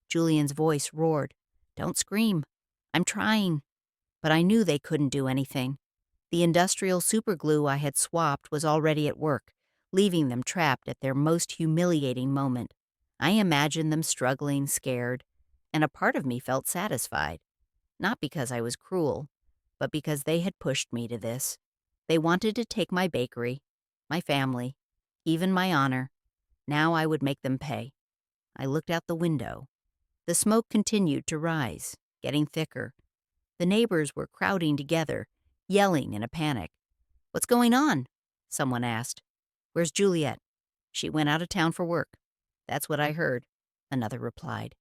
Julian's voice roared, "Don't scream. I'm trying." But I knew they couldn't do anything. The industrial superglue I had swapped was already at work, leaving them trapped at their most humiliating moment. I imagined them struggling, scared, and a part of me felt satisfied. Not because I was cruel, but because they had pushed me to this. They wanted to take my bakery, my family, even my honor. Now I would make them pay. I looked out the window. The smoke continued to rise, getting thicker. The neighbors were crowding together, yelling in a panic. "What's going on?" someone asked. "Where's Juliet?" "She went out of town for work." "That's what I heard," another replied.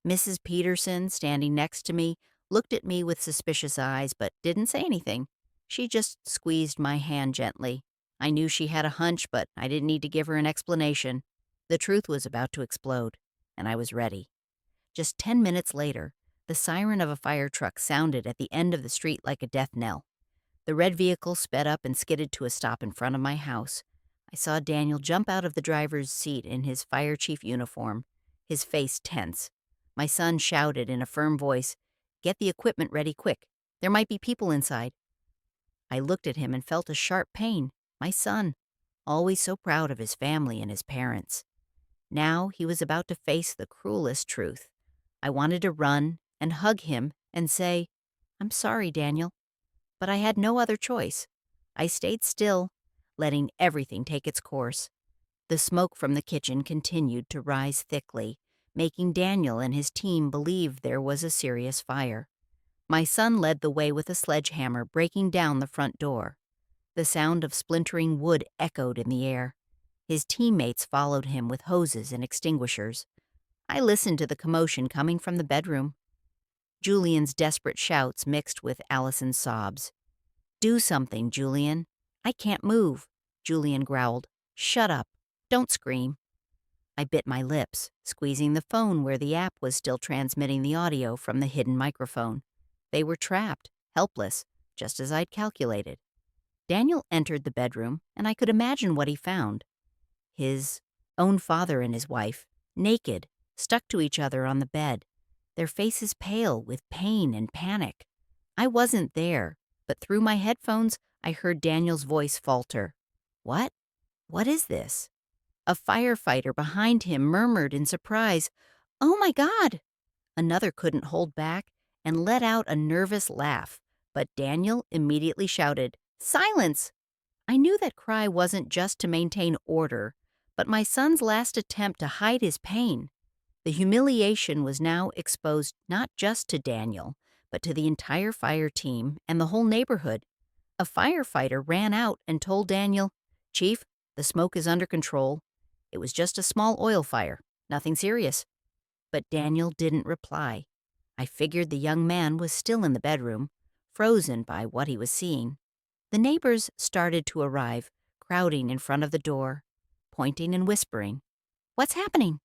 Mrs. Peterson, standing next to me, looked at me with suspicious eyes but didn't say anything. She just squeezed my hand gently. I knew she had a hunch, but I didn't need to give her an explanation. The truth was about to explode, and I was ready. Just 10 minutes later, the siren of a fire truck sounded at the end of the street like a death knell. The red vehicle sped up and skidded to a stop in front of my house. I saw Daniel jump out of the driver's seat in his fire chief uniform, his face tense. My son shouted in a firm voice, "Get the equipment ready quick. There might be people inside." I looked at him and felt a sharp pain. My son, always so proud of his family and his parents. Now he was about to face the cruelest truth. I wanted to run and hug him and say, "I'm sorry, Daniel." But I had no other choice. I stayed still, letting everything take its course. The smoke from the kitchen continued to rise thickly, making Daniel and his team believe there was a serious fire. My son led the way with a sledgehammer, breaking down the front door. The sound of splintering wood echoed in the air. His teammates followed him with hoses and extinguishers. I listened to the commotion coming from the bedroom. Julian's desperate shouts mixed with Allison's sobs. "Do something, Julian." "I can't move," Julian growled. "Shut up. Don't scream." I bit my lips, squeezing the phone where the app was still transmitting the audio from the hidden microphone. They were trapped, helpless, just as I'd calculated. Daniel entered the bedroom, and I could imagine what he found. His own father and his wife, naked, stuck to each other on the bed, their faces pale with pain and panic. I wasn't there, but through my headphones, I heard Daniel's voice falter. "What? What is this?" A firefighter behind him murmured in surprise, "Oh my God!" Another couldn't hold back and let out a nervous laugh, but Daniel immediately shouted, "Silence!" I knew that cry wasn't just to maintain order, but my son's last attempt to hide his pain. The humiliation was now exposed not just to Daniel, but to the entire fire team and the whole neighborhood. A firefighter ran out and told Daniel, "Chief, the smoke is under control. It was just a small oil fire, nothing serious." But Daniel didn't reply. I figured the young man was still in the bedroom, frozen by what he was seeing. The neighbors started to arrive, crowding in front of the door, pointing and whispering. "What's happening?"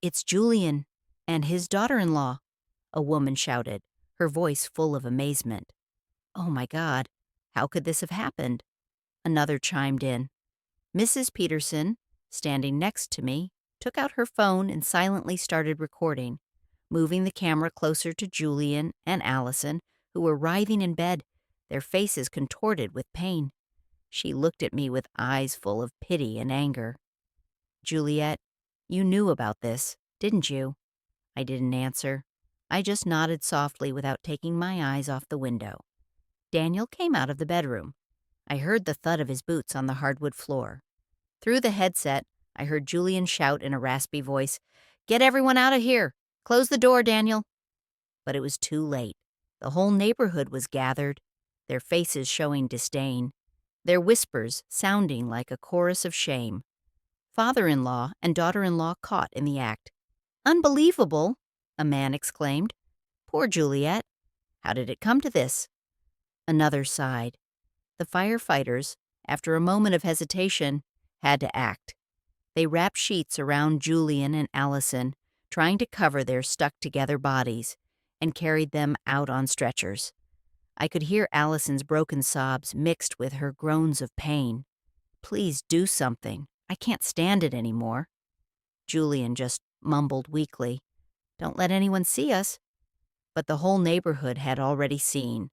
"It's Julian and his daughter-in-law," a woman shouted, her voice full of amazement. "Oh my God, how could this have happened?" Another chimed in. Mrs. Peterson, standing next to me, took out her phone and silently started recording, moving the camera closer to Julian and Allison, who were writhing in bed, their faces contorted with pain. She looked at me with eyes full of pity and anger. "Juliet, you knew about this, didn't you?" I didn't answer. I just nodded softly without taking my eyes off the window. Daniel came out of the bedroom. I heard the thud of his boots on the hardwood floor. Through the headset, I heard Julian shout in a raspy voice, "Get everyone out of here! Close the door, Daniel!" But it was too late. The whole neighborhood was gathered, their faces showing disdain, their whispers sounding like a chorus of shame. Father-in-law and daughter-in-law caught in the act. "Unbelievable!" a man exclaimed. "Poor Juliet. How did it come to this?" Another sighed. The firefighters, after a moment of hesitation, had to act. They wrapped sheets around Julian and Allison, trying to cover their stuck-together bodies, and carried them out on stretchers. I could hear Allison's broken sobs mixed with her groans of pain. "Please do something. I can't stand it anymore." Julian just mumbled weakly, "Don't let anyone see us." But the whole neighborhood had already seen.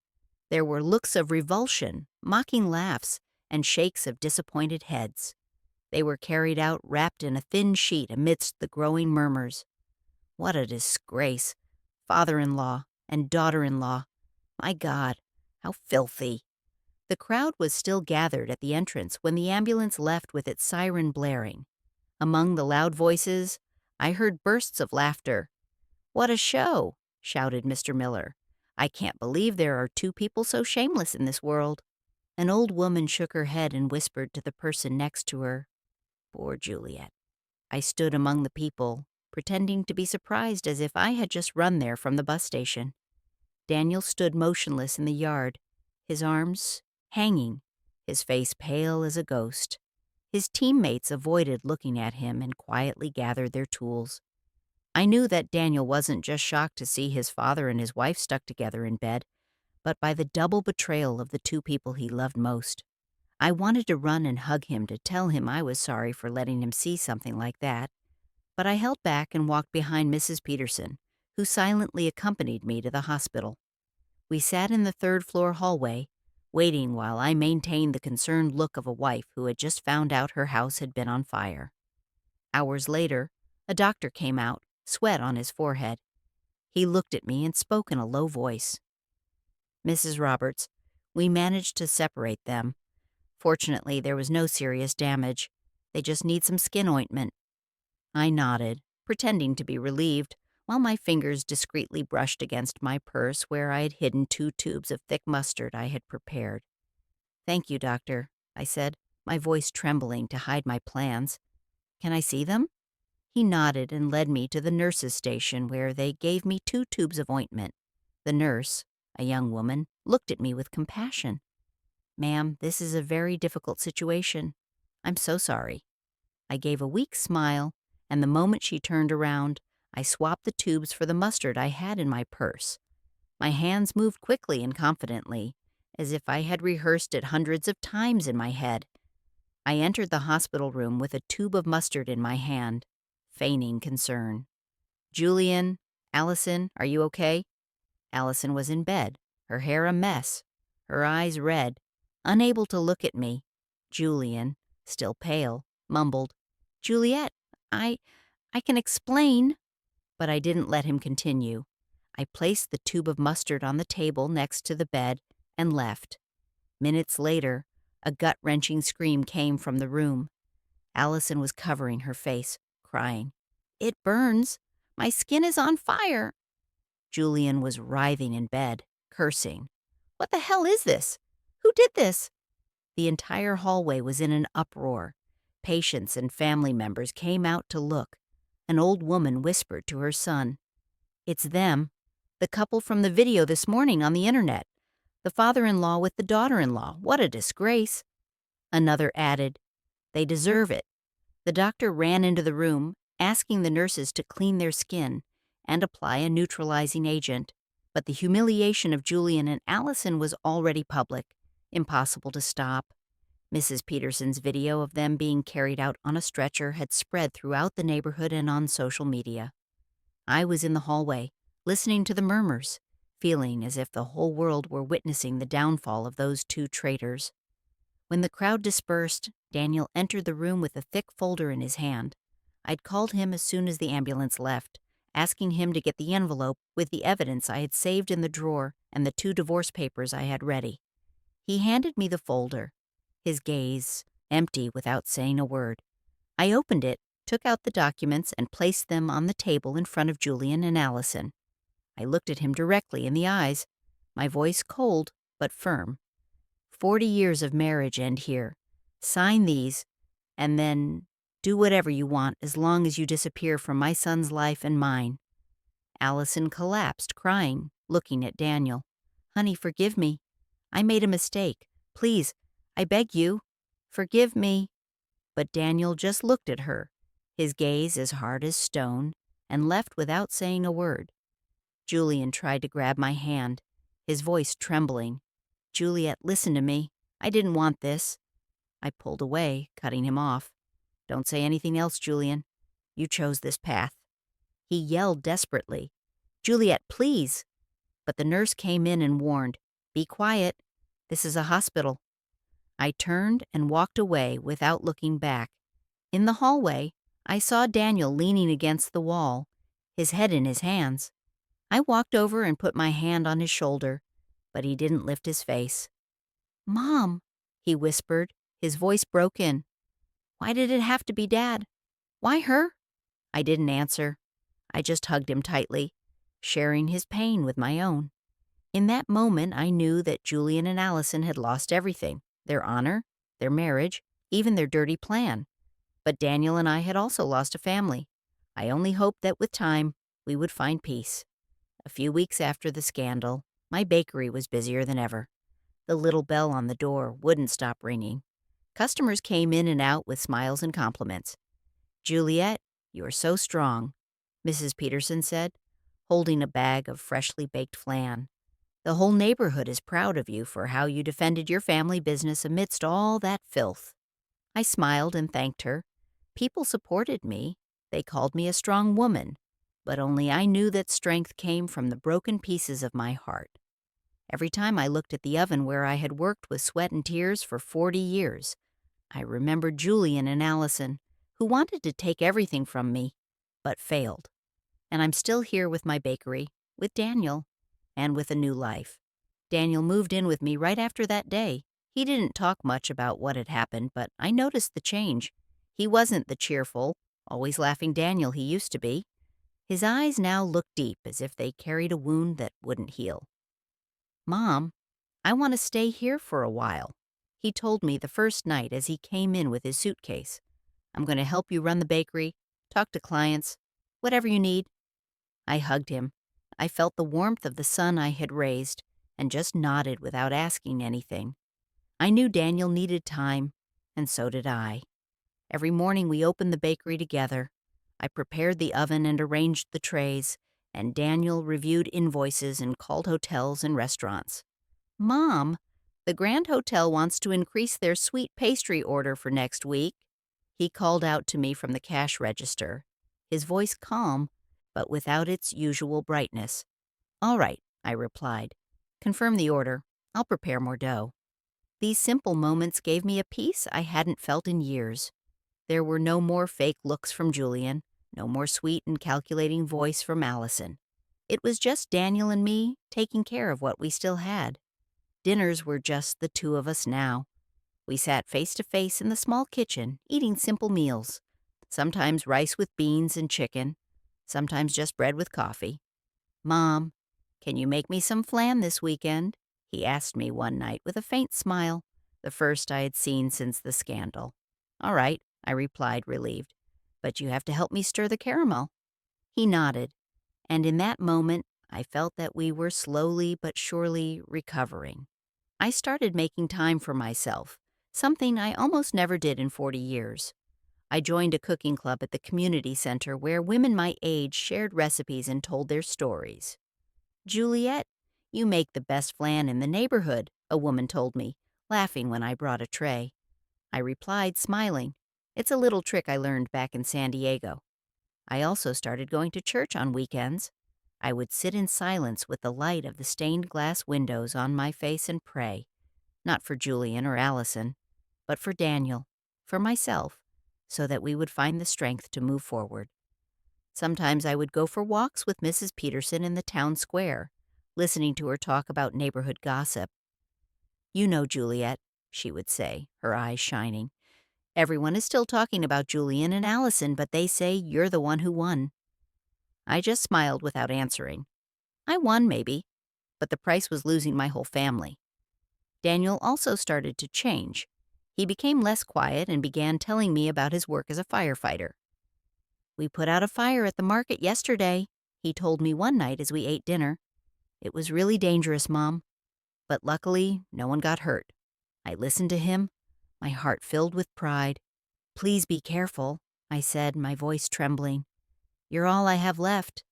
There were looks of revulsion, mocking laughs, and shakes of disappointed heads. They were carried out wrapped in a thin sheet amidst the growing murmurs. What a disgrace. Father-in-law and daughter-in-law. My God, how filthy. The crowd was still gathered at the entrance when the ambulance left with its siren blaring. Among the loud voices, I heard bursts of laughter. "What a show!" shouted Mr. Miller. "I can't believe there are two people so shameless in this world." An old woman shook her head and whispered to the person next to her, "Poor Juliet." I stood among the people, pretending to be surprised as if I had just run there from the bus station. Daniel stood motionless in the yard, his arms hanging, his face pale as a ghost. His teammates avoided looking at him and quietly gathered their tools. I knew that Daniel wasn't just shocked to see his father and his wife stuck together in bed, but by the double betrayal of the two people he loved most. I wanted to run and hug him to tell him I was sorry for letting him see something like that, but I held back and walked behind Mrs. Peterson, who silently accompanied me to the hospital. We sat in the third-floor hallway, waiting while I maintained the concerned look of a wife who had just found out her house had been on fire. Hours later, a doctor came out, sweat on his forehead. He looked at me and spoke in a low voice. "Mrs. Roberts, we managed to separate them. Fortunately, there was no serious damage. They just need some skin ointment." I nodded, pretending to be relieved, while my fingers discreetly brushed against my purse where I had hidden 2 tubes of thick mustard I had prepared. "Thank you, doctor," I said, my voice trembling to hide my plans. "Can I see them?" He nodded and led me to the nurse's station where they gave me 2 tubes of ointment. The nurse, a young woman, looked at me with compassion. "Ma'am, this is a very difficult situation. I'm so sorry." I gave a weak smile, and the moment she turned around, I swapped the tubes for the mustard I had in my purse. My hands moved quickly and confidently, as if I had rehearsed it hundreds of times in my head. I entered the hospital room with a tube of mustard in my hand, feigning concern. "Julian, Allison, are you okay?" Allison was in bed, her hair a mess, her eyes red, unable to look at me. Julian, still pale, mumbled, "Juliet, I can explain." But I didn't let him continue. I placed the tube of mustard on the table next to the bed and left. Minutes later, a gut-wrenching scream came from the room. Allison was covering her face, crying, "It burns. My skin is on fire." Julian was writhing in bed, cursing. "What the hell is this? Who did this?" The entire hallway was in an uproar. Patients and family members came out to look. An old woman whispered to her son, "It's them. The couple from the video this morning on the internet. The father-in-law with the daughter-in-law. What a disgrace." Another added, "They deserve it." The doctor ran into the room, asking the nurses to clean their skin and apply a neutralizing agent. But the humiliation of Julian and Allison was already public, impossible to stop. Mrs. Peterson's video of them being carried out on a stretcher had spread throughout the neighborhood and on social media. I was in the hallway, listening to the murmurs, feeling as if the whole world were witnessing the downfall of those 2 traitors. When the crowd dispersed, Daniel entered the room with a thick folder in his hand. I'd called him as soon as the ambulance left, asking him to get the envelope with the evidence I had saved in the drawer and the 2 divorce papers I had ready. He handed me the folder, his gaze empty without saying a word. I opened it, took out the documents, and placed them on the table in front of Julian and Allison. I looked at him directly in the eyes, my voice cold but firm. 40 years of marriage end here. Sign these, and then do whatever you want as long as you disappear from my son's life and mine." Allison collapsed, crying, looking at Daniel. "Honey, forgive me. I made a mistake. Please, I beg you, forgive me." But Daniel just looked at her, his gaze as hard as stone, and left without saying a word. Julian tried to grab my hand, his voice trembling. "Juliet, listen to me. I didn't want this." I pulled away, cutting him off. "Don't say anything else, Julian. You chose this path." He yelled desperately, "Juliet, please." But the nurse came in and warned, "Be quiet. This is a hospital." I turned and walked away without looking back. In the hallway, I saw Daniel leaning against the wall, his head in his hands. I walked over and put my hand on his shoulder, but he didn't lift his face. "Mom," he whispered, his voice broken. "Why did it have to be Dad? Why her?" I didn't answer. I just hugged him tightly, sharing his pain with my own. In that moment, I knew that Julian and Allison had lost everything, their honor, their marriage, even their dirty plan. But Daniel and I had also lost a family, I only hoped that with time, we would find peace. A few weeks after the scandal, my bakery was busier than ever. The little bell on the door wouldn't stop ringing. Customers came in and out with smiles and compliments. "Juliet, you're so strong," Mrs. Peterson said, holding a bag of freshly baked flan. "The whole neighborhood is proud of you for how you defended your family business amidst all that filth." I smiled and thanked her. People supported me. They called me a strong woman, but only I knew that strength came from the broken pieces of my heart. Every time I looked at the oven where I had worked with sweat and tears for 40 years, I remembered Julian and Allison, who wanted to take everything from me, but failed. And I'm still here with my bakery, with Daniel, and with a new life. Daniel moved in with me right after that day. He didn't talk much about what had happened, but I noticed the change. He wasn't the cheerful, always laughing Daniel he used to be. His eyes now looked deep, as if they carried a wound that wouldn't heal. "Mom, I want to stay here for a while," he told me the first night as he came in with his suitcase. "I'm going to help you run the bakery, talk to clients, whatever you need." I hugged him. I felt the warmth of the son I had raised and just nodded without asking anything. I knew Daniel needed time, and so did I. Every morning we opened the bakery together. I prepared the oven and arranged the trays, and Daniel reviewed invoices and called hotels and restaurants. "Mom, the Grand Hotel wants to increase their sweet pastry order for next week," he called out to me from the cash register, his voice calm, but without its usual brightness. "All right," I replied. "Confirm the order. I'll prepare more dough." These simple moments gave me a peace I hadn't felt in years. There were no more fake looks from Julian, no more sweet and calculating voice from Allison. It was just Daniel and me taking care of what we still had. Dinners were just the two of us now. We sat face to face in the small kitchen, eating simple meals. Sometimes rice with beans and chicken, sometimes just bread with coffee. "Mom, can you make me some flan this weekend?" he asked me one night with a faint smile, the first I had seen since the scandal. "All right," I replied, relieved. "But you have to help me stir the caramel." He nodded, and in that moment I felt that we were slowly but surely recovering. I started making time for myself, something I almost never did in 40 years. I joined a cooking club at the community center where women my age shared recipes and told their stories. "Juliet, you make the best flan in the neighborhood," a woman told me, laughing when I brought a tray. I replied, smiling, "It's a little trick I learned back in San Diego." I also started going to church on weekends. I would sit in silence with the light of the stained glass windows on my face and pray, not for Julian or Allison, but for Daniel, for myself, so that we would find the strength to move forward. Sometimes I would go for walks with Mrs. Peterson in the town square, listening to her talk about neighborhood gossip. "You know, Juliet," she would say, her eyes shining. "Everyone is still talking about Julian and Allison, but they say you're the one who won." I just smiled without answering. I won, maybe, but the price was losing my whole family. Daniel also started to change. He became less quiet and began telling me about his work as a firefighter. "We put out a fire at the market yesterday," he told me one night as we ate dinner. "It was really dangerous, Mom, but luckily no one got hurt." I listened to him, my heart filled with pride. "Please be careful," I said, my voice trembling. "You're all I have left."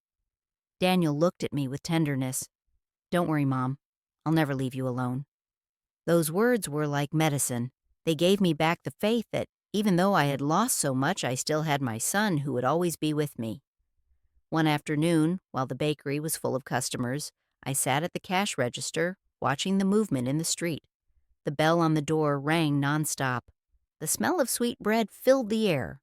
Daniel looked at me with tenderness. "Don't worry, Mom. I'll never leave you alone." Those words were like medicine. They gave me back the faith that even though I had lost so much, I still had my son who would always be with me. One afternoon, while the bakery was full of customers, I sat at the cash register, watching the movement in the street. The bell on the door rang nonstop. The smell of sweet bread filled the air.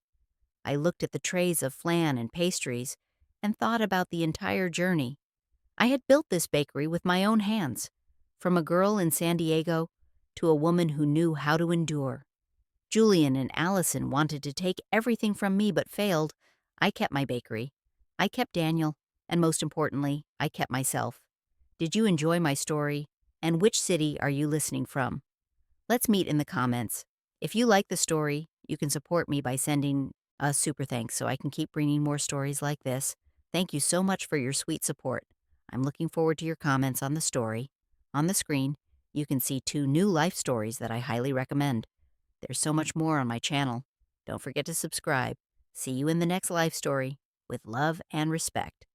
I looked at the trays of flan and pastries and thought about the entire journey. I had built this bakery with my own hands, from a girl in San Diego to a woman who knew how to endure. Julian and Allison wanted to take everything from me but failed. I kept my bakery. I kept Daniel, and most importantly, I kept myself. Did you enjoy my story? And which city are you listening from? Let's meet in the comments. If you like the story, you can support me by sending Super thanks, so I can keep bringing more stories like this. Thank you so much for your sweet support. I'm looking forward to your comments on the story. On the screen, you can see two new life stories that I highly recommend. There's so much more on my channel. Don't forget to subscribe. See you in the next life story. With love and respect.